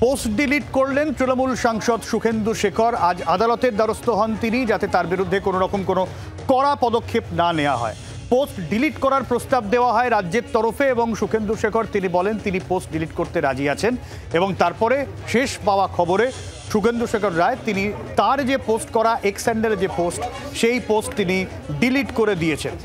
Post delete করলেন তৃণমূল সাংসদ সুখেন্দু শেখর। আজ আদালতের দ্বারস্থ হন তিনি, যাতে তার বিরুদ্ধে কোনো রকম কোনো কড়া পদক্ষেপ না নেওয়া হয়। পোস্ট ডিলিট করার প্রস্তাব দেওয়া হয় রাজ্যের তরফে এবং সুখেন্দু শেখর তিনি বলেন তিনি পোস্ট ডিলিট করতে রাজি আছেন। এবং তারপরে শেষ পাওয়া খবরে সুখেন্দু শেখর রায় তিনি তার যে পোস্ট করা এক্স হ্যান্ডেলে যে পোস্ট, সেই পোস্ট তিনি ডিলিট করে দিয়েছেন।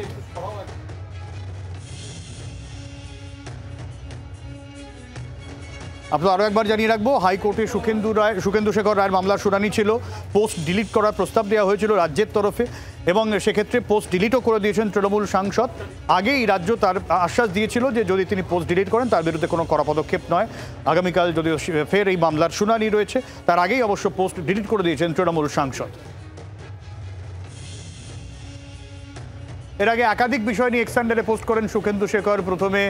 আপনাদের আরও একবার জানিয়ে রাখবো, হাইকোর্টে সুখেন্দু শেখর রায়ের মামলার শুনানি ছিল। পোস্ট ডিলিট করার প্রস্তাব দেওয়া হয়েছিল রাজ্যের তরফে এবং সেক্ষেত্রে পোস্ট ডিলিটও করে দিয়েছেন তৃণমূল সাংসদ। আগেই রাজ্য তার আশ্বাস দিয়েছিল যে যদি তিনি পোস্ট ডিলিট করেন তার বিরুদ্ধে কোনো কড়া পদক্ষেপ নয়। আগামীকাল যদিও ফের এই মামলার শুনানি রয়েছে, তার আগেই অবশ্য পোস্ট ডিলিট করে দিয়েছেন তৃণমূল সাংসদ। এর আগে একাধিক বিষয় নিয়ে এক্স হ্যান্ডেলে পোস্ট করেন সুখেন্দু শেখর। প্রথমে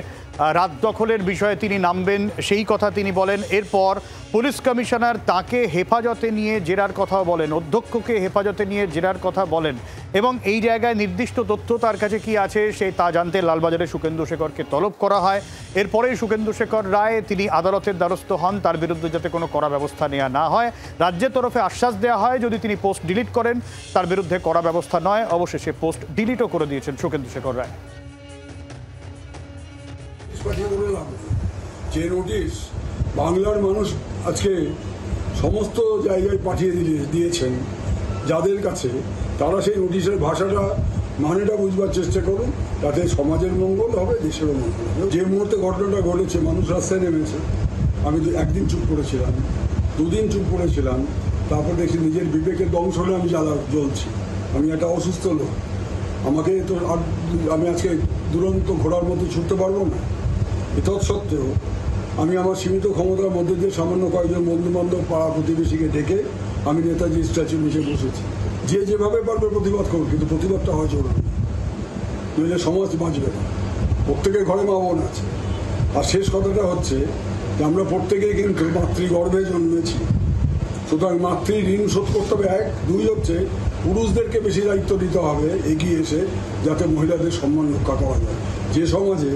রাত দখলের বিষয়ে তিনি নামবেন সেই কথা তিনি বলেন। এরপর পুলিশ কমিশনার তাকে হেফাজতে নিয়ে জেরার কথাও বলেন, অধ্যক্ষকে হেফাজতে নিয়ে জেরার কথা বলেন এবং এই জায়গায় নির্দিষ্ট তথ্য তার কাছে কি আছে সে তা জানতে লালবাজারে সুখেন্দু শেখরকে তলব করা হয়। এরপরেই সুখেন্দু শেখর রায় তিনি আদালতের দ্বারস্থ হন, তার বিরুদ্ধে যাতে কোনো কড়া ব্যবস্থা নেওয়া না হয়। রাজ্যের তরফে আশ্বাস দেওয়া হয় যদি তিনি পোস্ট ডিলিট করেন তার বিরুদ্ধে কড়া ব্যবস্থা নয়। অবশেষে পোস্ট ডিলিটও করে দিয়েছেন সুখেন্দু শেখর রায়। যে নোটিশ বাংলার মানুষ আজকে সমস্ত জায়গায় পাঠিয়ে দিয়েছেন যাদের কাছে, তারা সেই নোটিশের ভাষাটা মানেটা বুঝবার চেষ্টা করুন, তাতে সমাজের মঙ্গল হবে, দেশেরও মঙ্গল হবে। যে মুহূর্তে ঘটনাটা ঘটেছে মানুষ রাস্তায় নেমেছে, আমি একদিন চুপ করেছিলাম, দুদিন চুপ করেছিলাম, তারপর দেখছি নিজের বিবেকের দংশনে আমি জ্বলছি। আমি একটা অসুস্থ লোক, আমাকে তো আমি আজকে দুরন্ত ঘোড়ার মতো ছুটতে পারবো না। তৎসত্ত্বেও আমি আমার সীমিত ক্ষমতার মধ্যে দিয়ে সামান্য কয়েকজন বন্ধুবান্ধব পাড়া প্রতিবেশীকে ডেকে আমি নেতাজি স্ট্যাচুর নিচে বসেছি। যে যেভাবে পারবে প্রতিবাদ করুন, কিন্তু প্রতিবাদটা হয় চলবে, নইলে সমাজ বাঁচবে না। প্রত্যেকের ঘরে মা বোন আছে। আর শেষ কথাটা হচ্ছে যে আমরা প্রত্যেকেই কিন্তু মাতৃগর্ভে জন্মেছি, সুতরাং মাতৃ ঋণ শোধ করতে হবে। এক, দুই হচ্ছে পুরুষদেরকে বেশি দায়িত্ব দিতে হবে এগিয়ে এসে, যাতে মহিলাদের সম্মান রক্ষা করা যায়। যে সমাজে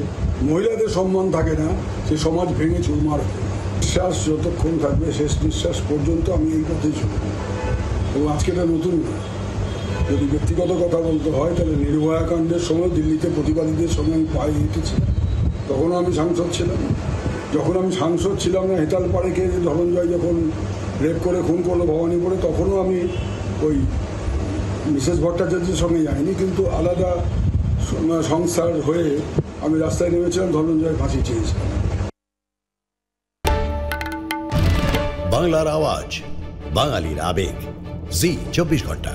মহিলাদের সম্মান থাকে না সে সমাজ ভেঙে চুরমার হবে। নিঃশ্বাস যতক্ষণ থাকবে শেষ নিঃশ্বাস পর্যন্ত আমি এই পথেই চলব। এবং আজকে এটা নতুন নয়। যদি ব্যক্তিগত কথা বলতে হয় তাহলে নির্ভয়া কাণ্ডের সময় দিল্লিতে প্রতিবাদীদের সঙ্গে আমি পায়ে হেঁটেছিলাম, তখনও আমি সাংসদ ছিলাম। যখন আমি সাংসদ ছিলাম না, হেতালপাড়েকে ধনঞ্জয় যখন রেপ করে খুন করলো ভবানীপুরে, তখনও আমি ওই মিসেস ভট্টাচার্যের সঙ্গে যাইনি, কিন্তু আলাদা সংস্থার হয়ে আমি রাস্তায় নেমেছিলাম, ধনঞ্জয় ফাঁসি চেয়েছিলাম। বাংলার আওয়াজ, বাঙালির আবেগ, জি 24 ঘন্টা।